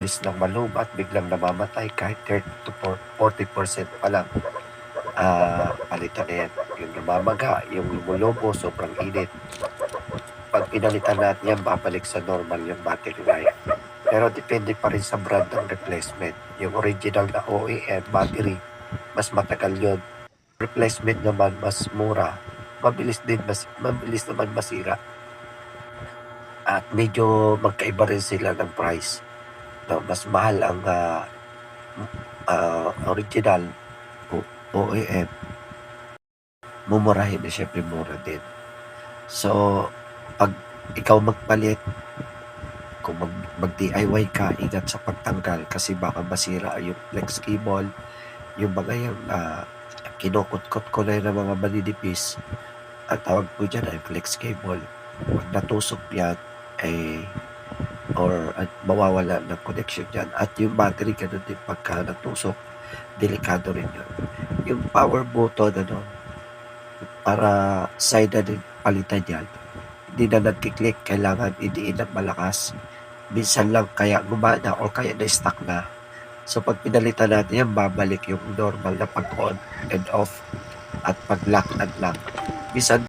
mabilis lang malubat, biglang namamatay kahit 30 to 40% pa lang. Palitan na yan. Yung namamaga, yung lumulobo, sobrang init. Pag pinalitan natin yan, babalik sa normal yung battery life. Pero depende pa rin sa brand ng replacement. Yung original na OEM battery, mas matagal yun. Replacement naman, mas mura. Mabilis naman masira. At medyo magkaiba rin sila ng price. No, mas mahal ang original OEM. Mumurahin na syempre mura din. So, pag ikaw magpalit, kung mag-DIY ka, ingat sa pagtanggal kasi baka masira yung flex cable, yung mga yung kinukot-kot ko na yung mga maninipis. Ang tawag po dyan ay flex cable. Pag natusok yan, or mawawala ng connection dyan. At yung battery, ganun din pagka natusok, delikado rin yun. Yung power button, para side na din palitan yan, hindi na nagkiklik, kailangan idiin ng malakas. Minsan lang kaya gumana o kaya na-stuck na. So pag pinalitan natin yan, babalik yung normal na pag-on and off at pag-lock and lock. Minsan